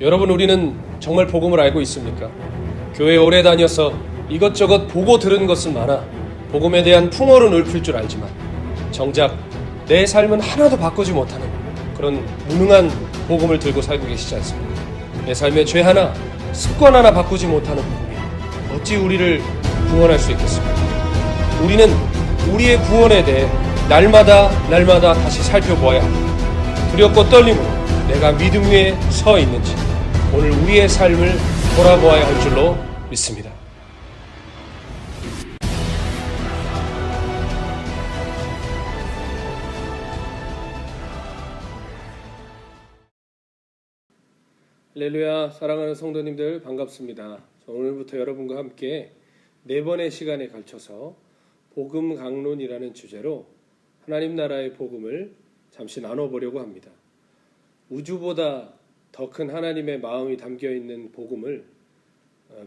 여러분, 우리는 정말 복음을 알고 있습니까? 교회 오래 다녀서 이것저것 보고 들은 것은 많아 복음에 대한 풍어는 읊을 줄 알지만 정작 내 삶은 하나도 바꾸지 못하는 그런 무능한 복음을 들고 살고 계시지 않습니까? 내 삶의 죄 하나, 습관 하나 바꾸지 못하는 복음이 어찌 우리를 구원할 수 있겠습니까? 우리는 우리의 구원에 대해 날마다 다시 살펴보아야 합니다. 두렵고 떨림으로 내가 믿음 위에 서 있는지 오늘 우리의 삶을 돌아보아야 할 줄로 믿습니다. 할렐루야, 사랑하는 성도님들 반갑습니다. 오늘부터 여러분과 함께 4번의 시간에 걸쳐서 복음 강론이라는 주제로 하나님 나라의 복음을 잠시 나눠보려고 합니다. 우주보다 더 큰 하나님의 마음이 담겨있는 복음을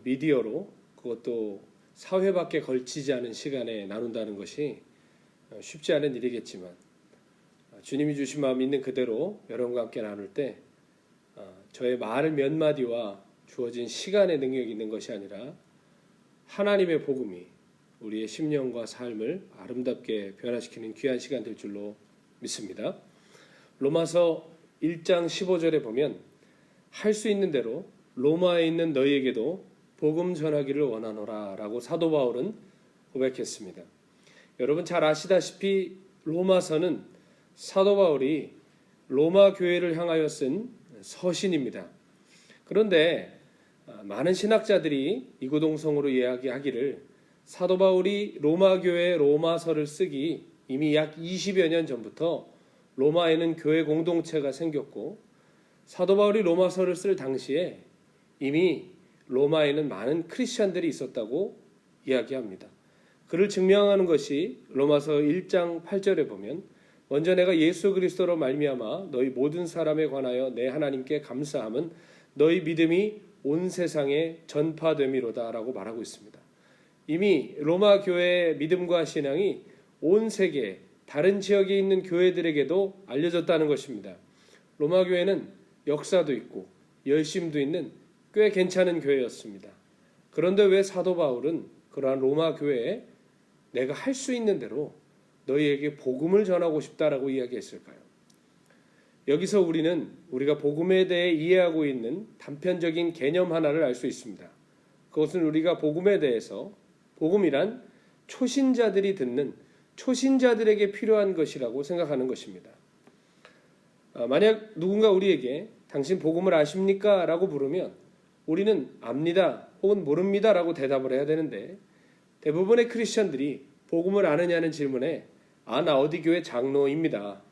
미디어로, 그것도 사회밖에 걸치지 않은 시간에 나눈다는 것이 쉽지 않은 일이겠지만 주님이 주신 마음 있는 그대로 여러분과 함께 나눌 때 저의 말 몇 마디와 주어진 시간의 능력이 있는 것이 아니라 하나님의 복음이 우리의 심령과 삶을 아름답게 변화시키는 귀한 시간 될 줄로 믿습니다. 로마서 1장 15절에 보면 할 수 있는 대로 로마에 있는 너희에게도 복음 전하기를 원하노라 라고 사도 바울은 고백했습니다. 여러분 잘 아시다시피 로마서는 사도 바울이 로마 교회를 향하여 쓴 서신입니다. 그런데 많은 신학자들이 이구동성으로 이야기하기를 사도 바울이 로마 교회에 로마서를 쓰기 이미 약 20여 년 전부터 로마에는 교회 공동체가 생겼고 사도 바울이 로마서를 쓸 당시에 이미 로마에는 많은 크리스찬들이 있었다고 이야기합니다. 그를 증명하는 것이 로마서 1장 8절에 보면 먼저 내가 예수 그리스도로 말미암아 너희 모든 사람에 관하여 내 하나님께 감사함은 너희 믿음이 온 세상에 전파됨이로다 라고 말하고 있습니다. 이미 로마 교회의 믿음과 신앙이 온 세계 다른 지역에 있는 교회들에게도 알려졌다는 것입니다. 로마 교회는 역사도 있고 열심도 있는 꽤 괜찮은 교회였습니다. 그런데 왜 사도 바울은 그러한 로마 교회에 내가 할 수 있는 대로 너희에게 복음을 전하고 싶다라고 이야기했을까요? 여기서 우리가 복음에 대해 이해하고 있는 단편적인 개념 하나를 알 수 있습니다. 그것은 우리가 복음에 대해서 복음이란 초신자들이 듣는 초신자들에게 필요한 것이라고 생각하는 것입니다. 만약 누군가 우리에게 당신 복음을 아십니까? 라고 물으면 우리는 압니다 혹은 모릅니다 라고 대답을 해야 되는데 대부분의 크리스천들이 복음을 아느냐는 질문에 나 어디 교회 장로입니다.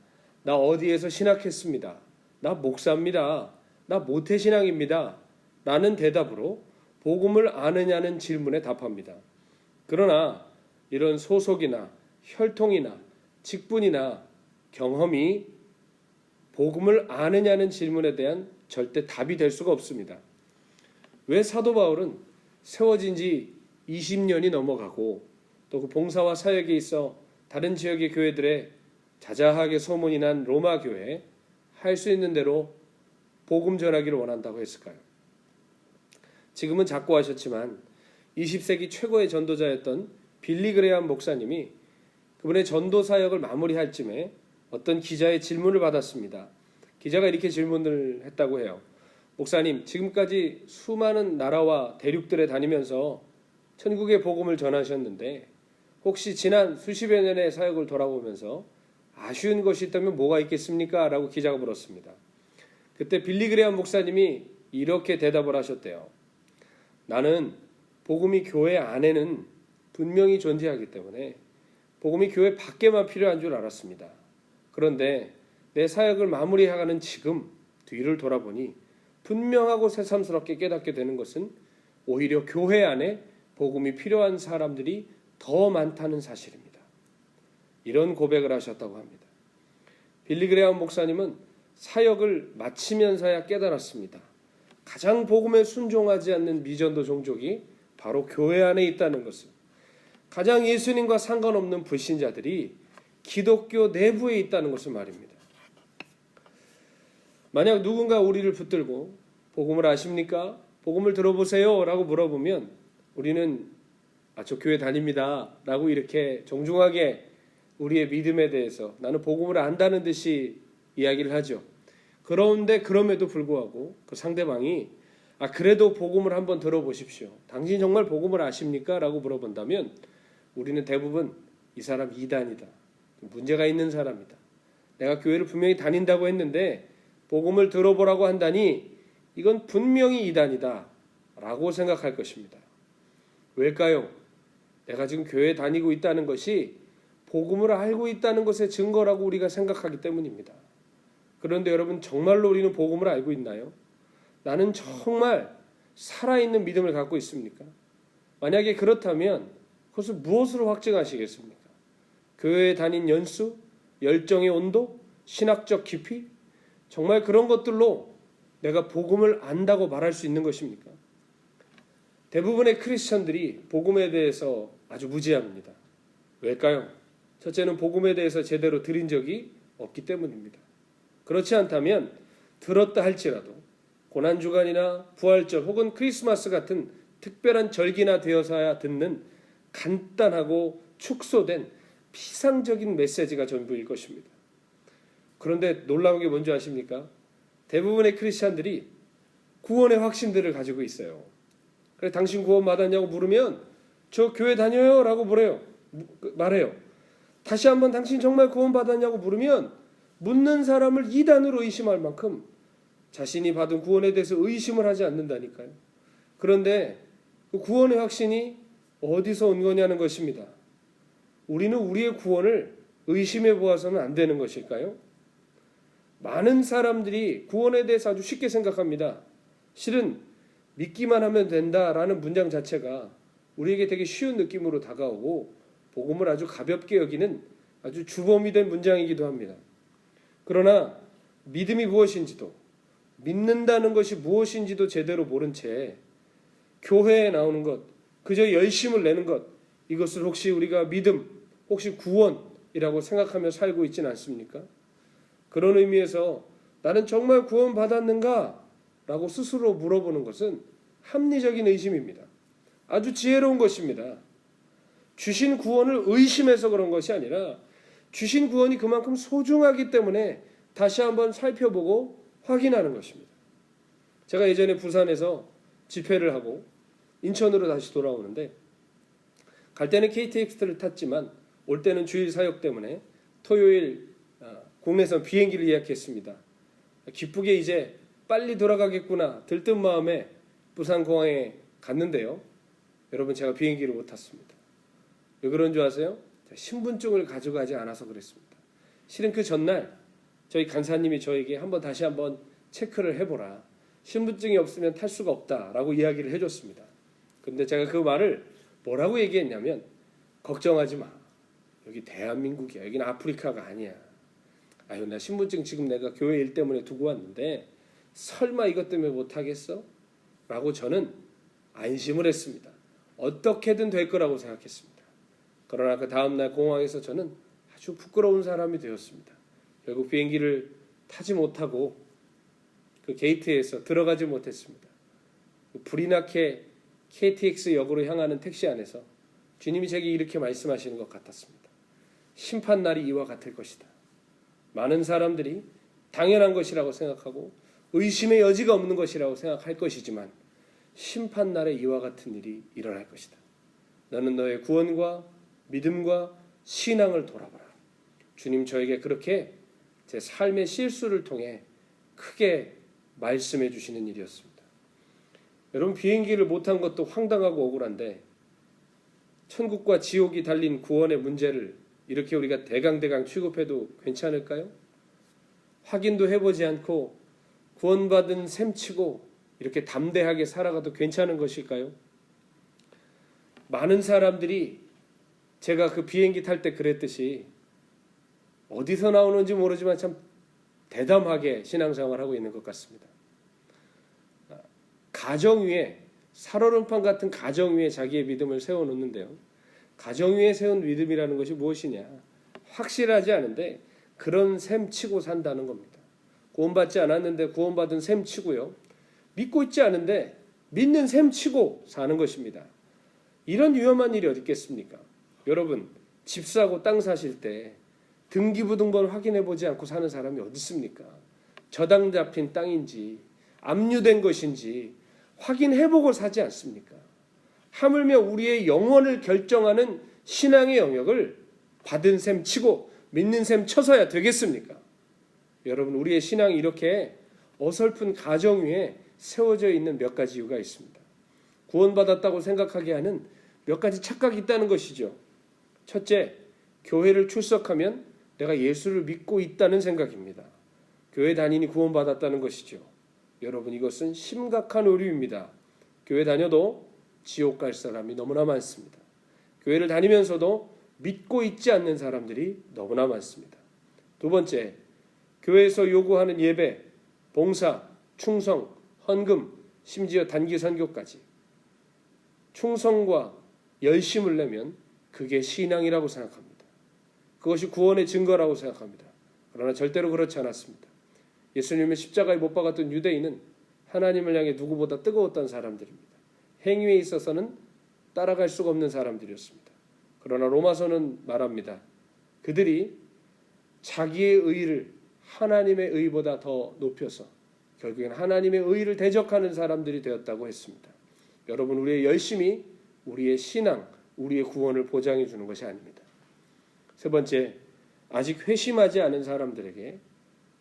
나 어디에서 신학했습니다. 나 목사입니다. 나 모태신앙입니다. 라는 대답으로 복음을 아느냐는 질문에 답합니다. 그러나 이런 소속이나 혈통이나 직분이나 경험이 복음을 아느냐는 질문에 대한 절대 답이 될 수가 없습니다. 왜 사도 바울은 세워진 지 20년이 넘어가고 또 그 봉사와 사역에 있어 다른 지역의 교회들에 자자하게 소문이 난 로마 교회에 할 수 있는 대로 복음 전하기를 원한다고 했을까요? 지금은 작고하셨지만 20세기 최고의 전도자였던 빌리 그레이엄 목사님이 그분의 전도 사역을 마무리할 쯤에 어떤 기자의 질문을 받았습니다. 기자가 이렇게 질문을 했다고 해요. 목사님, 지금까지 수많은 나라와 대륙들에 다니면서 천국의 복음을 전하셨는데 혹시 지난 수십여 년의 사역을 돌아보면서 아쉬운 것이 있다면 뭐가 있겠습니까? 라고 기자가 물었습니다. 그때 빌리 그레이엄 목사님이 이렇게 대답을 하셨대요. 나는 복음이 교회 안에는 분명히 존재하기 때문에 복음이 교회 밖에만 필요한 줄 알았습니다. 그런데 내 사역을 마무리해가는 지금 뒤를 돌아보니 분명하고 새삼스럽게 깨닫게 되는 것은 오히려 교회 안에 복음이 필요한 사람들이 더 많다는 사실입니다. 이런 고백을 하셨다고 합니다. 빌리 그레이엄 목사님은 사역을 마치면서야 깨달았습니다. 가장 복음에 순종하지 않는 미전도 종족이 바로 교회 안에 있다는 것을, 가장 예수님과 상관없는 불신자들이 기독교 내부에 있다는 것을 말입니다. 만약 누군가 우리를 붙들고 복음을 아십니까? 복음을 들어보세요 라고 물어보면 우리는 저 교회 다닙니다 라고 이렇게 정중하게 우리의 믿음에 대해서 나는 복음을 안다는 듯이 이야기를 하죠. 그런데 그럼에도 불구하고 그 상대방이 그래도 복음을 한번 들어보십시오. 당신 정말 복음을 아십니까? 라고 물어본다면 우리는 대부분 이 사람 이단이다. 문제가 있는 사람이다. 내가 교회를 분명히 다닌다고 했는데 복음을 들어보라고 한다니 이건 분명히 이단이다 라고 생각할 것입니다. 왜일까요? 내가 지금 교회에 다니고 있다는 것이 복음을 알고 있다는 것의 증거라고 우리가 생각하기 때문입니다. 그런데 여러분, 정말로 우리는 복음을 알고 있나요? 나는 정말 살아있는 믿음을 갖고 있습니까? 만약에 그렇다면 그것을 무엇으로 확증하시겠습니까? 교회에 다닌 연수, 열정의 온도, 신학적 깊이? 정말 그런 것들로 내가 복음을 안다고 말할 수 있는 것입니까? 대부분의 크리스천들이 복음에 대해서 아주 무지합니다. 왜일까요? 첫째는 복음에 대해서 제대로 들은 적이 없기 때문입니다. 그렇지 않다면 들었다 할지라도 고난주간이나 부활절 혹은 크리스마스 같은 특별한 절기나 되어서야 듣는 간단하고 축소된 피상적인 메시지가 전부일 것입니다. 그런데 놀라운 게 뭔지 아십니까? 대부분의 크리스찬들이 구원의 확신들을 가지고 있어요. 그래서 당신 구원 받았냐고 물으면 저 교회 다녀요 라고 말해요. 다시 한번 당신 정말 구원 받았냐고 물으면 묻는 사람을 이단으로 의심할 만큼 자신이 받은 구원에 대해서 의심을 하지 않는다니까요. 그런데 그 구원의 확신이 어디서 온 거냐는 것입니다. 우리는 우리의 구원을 의심해 보아서는 안 되는 것일까요? 많은 사람들이 구원에 대해서 아주 쉽게 생각합니다. 실은 믿기만 하면 된다라는 문장 자체가 우리에게 되게 쉬운 느낌으로 다가오고 복음을 아주 가볍게 여기는 아주 주범이 된 문장이기도 합니다. 그러나 믿음이 무엇인지도 믿는다는 것이 무엇인지도 제대로 모른 채 교회에 나오는 것, 그저 열심을 내는 것, 이것을 혹시 우리가 믿음, 혹시 구원이라고 생각하며 살고 있지는 않습니까? 그런 의미에서 나는 정말 구원 받았는가? 라고 스스로 물어보는 것은 합리적인 의심입니다. 아주 지혜로운 것입니다. 주신 구원을 의심해서 그런 것이 아니라 주신 구원이 그만큼 소중하기 때문에 다시 한번 살펴보고 확인하는 것입니다. 제가 예전에 부산에서 집회를 하고 인천으로 다시 돌아오는데 갈 때는 KTX를 탔지만 올 때는 주일 사역 때문에 토요일 국내선 비행기를 예약했습니다. 기쁘게 이제 빨리 돌아가겠구나 들뜬 마음에 부산공항에 갔는데요. 여러분, 제가 비행기를 못 탔습니다. 왜 그런 줄 아세요? 신분증을 가져가지 않아서 그랬습니다. 실은 그 전날 저희 간사님이 저에게 다시 한번 체크를 해보라. 신분증이 없으면 탈 수가 없다라고 이야기를 해줬습니다. 근데 제가 그 말을 뭐라고 얘기했냐면, 걱정하지 마. 여기 대한민국이야. 여기는 아프리카가 아니야. 아유, 나 신분증 지금 내가 교회 일 때문에 두고 왔는데 설마 이것 때문에 못하겠어? 라고 저는 안심을 했습니다. 어떻게든 될 거라고 생각했습니다. 그러나 그 다음날 공항에서 저는 아주 부끄러운 사람이 되었습니다. 결국 비행기를 타지 못하고 그 게이트에서 들어가지 못했습니다. 불이 나게 KTX 역으로 향하는 택시 안에서 주님이 제게 이렇게 말씀하시는 것 같았습니다. 심판날이 이와 같을 것이다. 많은 사람들이 당연한 것이라고 생각하고 의심의 여지가 없는 것이라고 생각할 것이지만 심판날에 이와 같은 일이 일어날 것이다. 너는 너의 구원과 믿음과 신앙을 돌아봐라. 주님 저에게 그렇게 제 삶의 실수를 통해 크게 말씀해 주시는 일이었습니다. 여러분, 비행기를 못한 것도 황당하고 억울한데 천국과 지옥이 달린 구원의 문제를 이렇게 우리가 대강대강 취급해도 괜찮을까요? 확인도 해보지 않고 구원받은 셈치고 이렇게 담대하게 살아가도 괜찮은 것일까요? 많은 사람들이 제가 그 비행기 탈 때 그랬듯이 어디서 나오는지 모르지만 참 대담하게 신앙생활을 하고 있는 것 같습니다. 가정 위에, 살얼음판 같은 가정 위에 자기의 믿음을 세워놓는데요. 가정 위에 세운 믿음이라는 것이 무엇이냐? 확실하지 않은데 그런 셈 치고 산다는 겁니다. 구원받지 않았는데 구원받은 셈 치고요. 믿고 있지 않은데 믿는 셈 치고 사는 것입니다. 이런 위험한 일이 어디 있겠습니까? 여러분, 집 사고 땅 사실 때 등기부등본 확인해 보지 않고 사는 사람이 어디 있습니까? 저당 잡힌 땅인지 압류된 것인지 확인해 보고 사지 않습니까? 하물며 우리의 영혼을 결정하는 신앙의 영역을 받은 셈 치고 믿는 셈 쳐서야 되겠습니까? 여러분, 우리의 신앙이 이렇게 어설픈 가정 위에 세워져 있는 몇 가지 이유가 있습니다. 구원받았다고 생각하게 하는 몇 가지 착각이 있다는 것이죠. 첫째, 교회를 출석하면 내가 예수를 믿고 있다는 생각입니다. 교회 다니니 구원받았다는 것이죠. 여러분, 이것은 심각한 오류입니다. 교회 다녀도 지옥 갈 사람이 너무나 많습니다. 교회를 다니면서도 믿고 있지 않는 사람들이 너무나 많습니다. 두 번째, 교회에서 요구하는 예배, 봉사, 충성, 헌금, 심지어 단기 선교까지 충성과 열심을 내면 그게 신앙이라고 생각합니다. 그것이 구원의 증거라고 생각합니다. 그러나 절대로 그렇지 않았습니다. 예수님의 십자가에 못 박았던 유대인은 하나님을 향해 누구보다 뜨거웠던 사람들입니다. 행위에 있어서는 따라갈 수가 없는 사람들이었습니다. 그러나 로마서는 말합니다. 그들이 자기의 의를 하나님의 의보다 더 높여서 결국엔 하나님의 의를 대적하는 사람들이 되었다고 했습니다. 여러분, 우리의 열심이 우리의 신앙, 우리의 구원을 보장해 주는 것이 아닙니다. 세 번째, 아직 회심하지 않은 사람들에게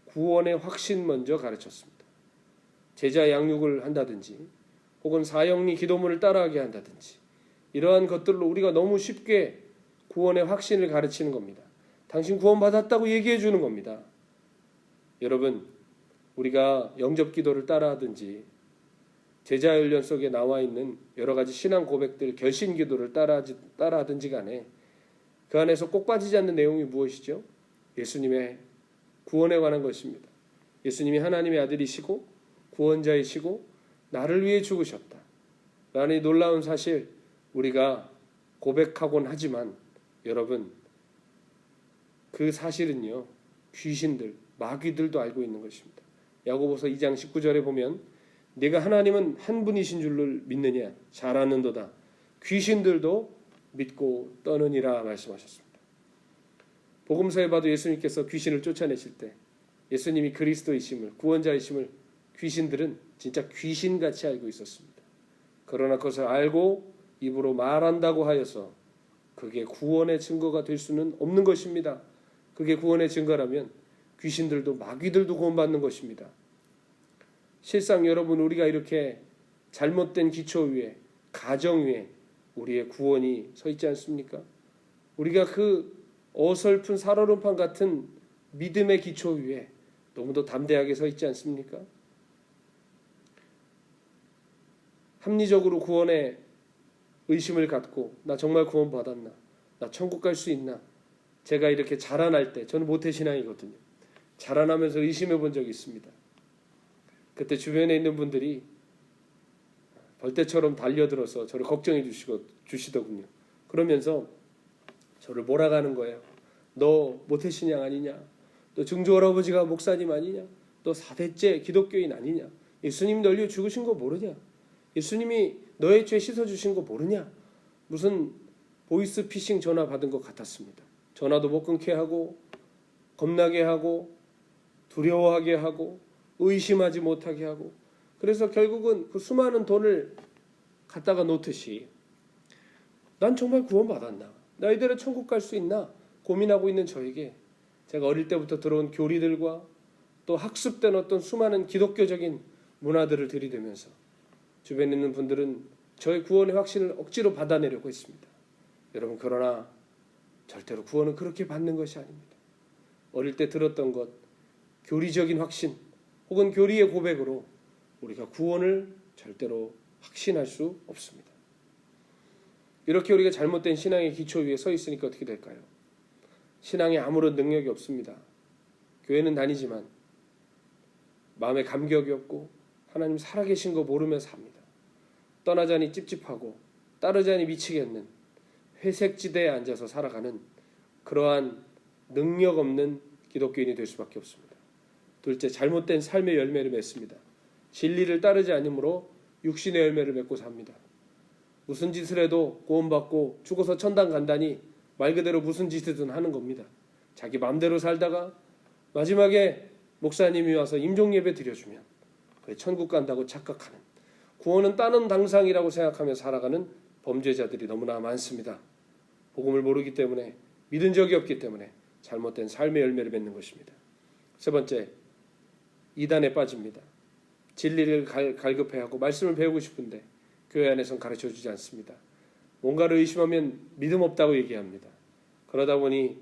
구원의 확신 먼저 가르쳤습니다. 제자 양육을 한다든지 혹은 사형리 기도문을 따라하게 한다든지 이러한 것들로 우리가 너무 쉽게 구원의 확신을 가르치는 겁니다. 당신 구원받았다고 얘기해 주는 겁니다. 여러분, 우리가 영접 기도를 따라하든지 제자훈련 속에 나와 있는 여러 가지 신앙 고백들, 결신 기도를 따라하든지 간에 그 안에서 꼭 빠지지 않는 내용이 무엇이죠? 예수님의 구원에 관한 것입니다. 예수님이 하나님의 아들이시고 구원자이시고 나를 위해 죽으셨다 라는 이 놀라운 사실 우리가 고백하곤 하지만 여러분, 그 사실은요, 귀신들, 마귀들도 알고 있는 것입니다. 야고보서 2장 19절에 보면 네가 하나님은 한 분이신 줄을 믿느냐? 잘 아는도다. 귀신들도 믿고 떠느니라 말씀하셨습니다. 복음서에 봐도 예수님께서 귀신을 쫓아내실 때 예수님이 그리스도이심을, 구원자이심을 귀신들은 진짜 귀신같이 알고 있었습니다. 그러나 그것을 알고 입으로 말한다고 하여서 그게 구원의 증거가 될 수는 없는 것입니다. 그게 구원의 증거라면 귀신들도 마귀들도 구원받는 것입니다. 실상 여러분, 우리가 이렇게 잘못된 기초 위에, 가정 위에 우리의 구원이 서 있지 않습니까? 우리가 그 어설픈 살얼음판 같은 믿음의 기초 위에 너무도 담대하게 서 있지 않습니까? 합리적으로 구원에 의심을 갖고 나 정말 구원받았나? 나 천국 갈 수 있나? 제가 이렇게 자라날 때, 저는 모태신앙이거든요. 자라나면서 의심해 본 적이 있습니다. 그때 주변에 있는 분들이 벌떼처럼 달려들어서 저를 걱정해 주시더군요. 그러면서 저를 몰아가는 거예요. 너 모태신앙 아니냐? 너 증조할아버지가 목사님 아니냐? 너 4대째 기독교인 아니냐? 예수님 널 위해 죽으신 거 모르냐? 예수님이 너의 죄 씻어주신 거 모르냐? 무슨 보이스 피싱 전화 받은 것 같았습니다. 전화도 못 끊게 하고 겁나게 하고 두려워하게 하고 의심하지 못하게 하고, 그래서 결국은 그 수많은 돈을 갖다가 놓듯이 난 정말 구원받았나? 나 이대로 천국 갈 수 있나? 고민하고 있는 저에게 제가 어릴 때부터 들어온 교리들과 또 학습된 어떤 수많은 기독교적인 문화들을 들이대면서 주변에 있는 분들은 저의 구원의 확신을 억지로 받아내려고 했습니다. 여러분, 그러나 절대로 구원은 그렇게 받는 것이 아닙니다. 어릴 때 들었던 것, 교리적인 확신 혹은 교리의 고백으로 우리가 구원을 절대로 확신할 수 없습니다. 이렇게 우리가 잘못된 신앙의 기초 위에 서 있으니까 어떻게 될까요? 신앙에 아무런 능력이 없습니다. 교회는 다니지만 마음에 감격이 없고 하나님 살아계신 거 모르며 삽니다. 떠나자니 찝찝하고 따르자니 미치겠는 회색지대에 앉아서 살아가는 그러한 능력 없는 기독교인이 될 수밖에 없습니다. 둘째, 잘못된 삶의 열매를 맺습니다. 진리를 따르지 않으므로 육신의 열매를 맺고 삽니다. 무슨 짓을 해도 구원받고 죽어서 천당 간다니 말 그대로 무슨 짓이든 하는 겁니다. 자기 마음대로 살다가 마지막에 목사님이 와서 임종예배 드려주면 그래 천국 간다고 착각하는, 구원은 따는 당상이라고 생각하며 살아가는 범죄자들이 너무나 많습니다. 복음을 모르기 때문에, 믿은 적이 없기 때문에 잘못된 삶의 열매를 맺는 것입니다. 세 번째, 이단에 빠집니다. 진리를 갈급해하고 말씀을 배우고 싶은데 교회 안에서는 가르쳐주지 않습니다. 뭔가를 의심하면 믿음 없다고 얘기합니다. 그러다 보니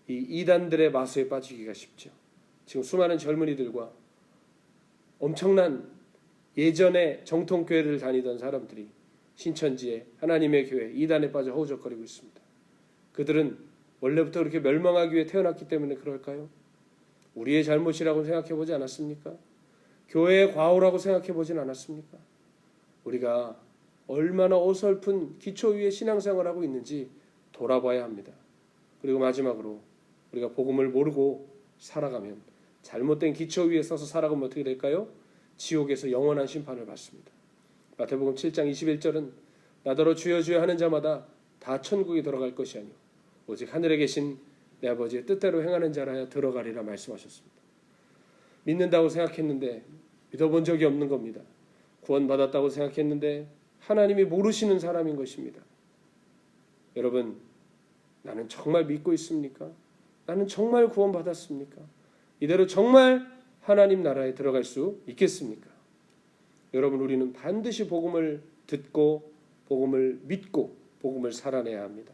이 이단들의 마수에 빠지기가 쉽죠. 지금 수많은 젊은이들과 엄청난 예전에 정통교회를 다니던 사람들이 신천지에 하나님의 교회 이단에 빠져 허우적거리고 있습니다. 그들은 원래부터 그렇게 멸망하기 위해 태어났기 때문에 그럴까요? 우리의 잘못이라고 생각해 보지 않았습니까? 교회의 과오라고 생각해 보진 않았습니까? 우리가 얼마나 어설픈 기초 위에 신앙생활을 하고 있는지 돌아봐야 합니다. 그리고 마지막으로 우리가 복음을 모르고 살아가면, 잘못된 기초 위에 서서 살아가면 어떻게 될까요? 지옥에서 영원한 심판을 받습니다. 마태복음 7장 21절은 나더러 주여 주여 하는 자마다 다 천국에 들어갈 것이 아니오 오직 하늘에 계신 내 아버지의 뜻대로 행하는 자라야 들어가리라 말씀하셨습니다. 믿는다고 생각했는데 믿어본 적이 없는 겁니다. 구원받았다고 생각했는데 하나님이 모르시는 사람인 것입니다. 여러분, 나는 정말 믿고 있습니까? 나는 정말 구원받았습니까? 이대로 정말 하나님 나라에 들어갈 수 있겠습니까? 여러분, 우리는 반드시 복음을 듣고 복음을 믿고 복음을 살아내야 합니다.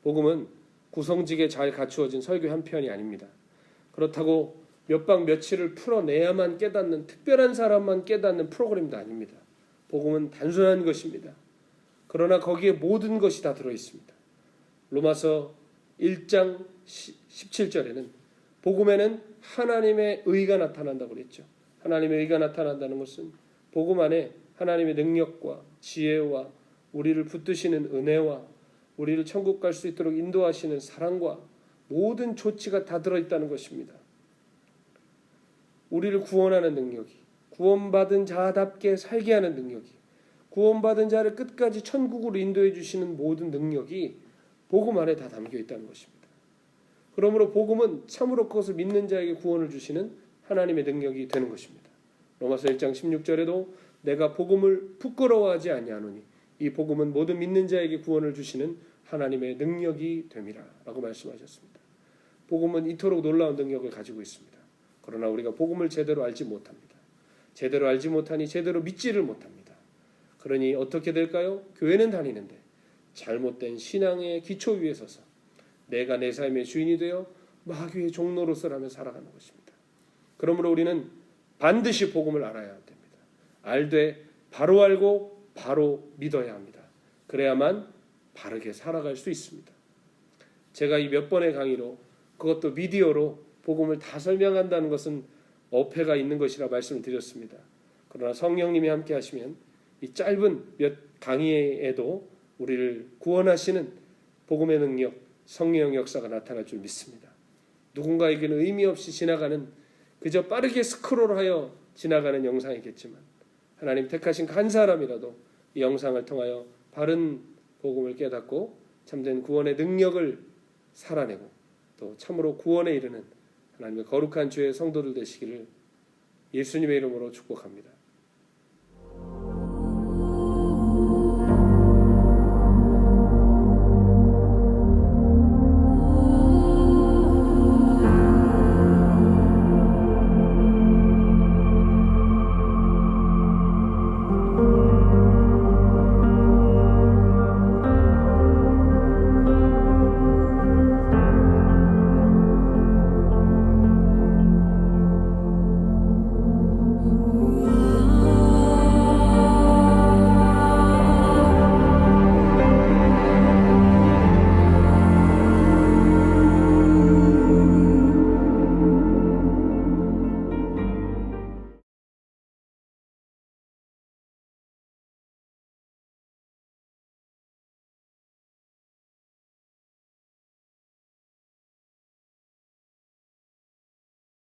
복음은 구성지게 잘 갖추어진 설교 한 편이 아닙니다. 그렇다고 몇 박 며칠을 풀어내야만 깨닫는, 특별한 사람만 깨닫는 프로그램도 아닙니다. 복음은 단순한 것입니다. 그러나 거기에 모든 것이 다 들어있습니다. 로마서 1장 17절에는 복음에는 하나님의 의가 나타난다고 그랬죠. 하나님의 의가 나타난다는 것은 복음 안에 하나님의 능력과 지혜와 우리를 붙드시는 은혜와 우리를 천국 갈 수 있도록 인도하시는 사랑과 모든 조치가 다 들어있다는 것입니다. 우리를 구원하는 능력이, 구원받은 자답게 살게 하는 능력이, 구원받은 자를 끝까지 천국으로 인도해 주시는 모든 능력이 복음 안에 다 담겨 있다는 것입니다. 그러므로 복음은 참으로 그것을 믿는 자에게 구원을 주시는 하나님의 능력이 되는 것입니다. 로마서 1장 16절에도 내가 복음을 부끄러워하지 아니하노니 이 복음은 모든 믿는 자에게 구원을 주시는 하나님의 능력이 됨이라 라고 말씀하셨습니다. 복음은 이토록 놀라운 능력을 가지고 있습니다. 그러나 우리가 복음을 제대로 알지 못합니다. 제대로 알지 못하니 제대로 믿지를 못합니다. 그러니 어떻게 될까요? 교회는 다니는데 잘못된 신앙의 기초 위에 서서 내가 내 삶의 주인이 되어 마귀의 종노릇을 하며 살아가는 것입니다. 그러므로 우리는 반드시 복음을 알아야 됩니다. 알되 바로 알고 바로 믿어야 합니다. 그래야만 바르게 살아갈 수 있습니다. 제가 이 몇 번의 강의로, 그것도 미디어로 복음을 다 설명한다는 것은 어폐가 있는 것이라 말씀을 드렸습니다. 그러나 성령님이 함께 하시면 이 짧은 몇 강의에도 우리를 구원하시는 복음의 능력, 성령 역사가 나타날 줄 믿습니다. 누군가에게는 의미 없이 지나가는, 그저 빠르게 스크롤하여 지나가는 영상이겠지만 하나님 택하신 한 사람이라도 이 영상을 통하여 바른 복음을 깨닫고 참된 구원의 능력을 살아내고 또 참으로 구원에 이르는 하나님의 거룩한 주의 성도들 되시기를 예수님의 이름으로 축복합니다.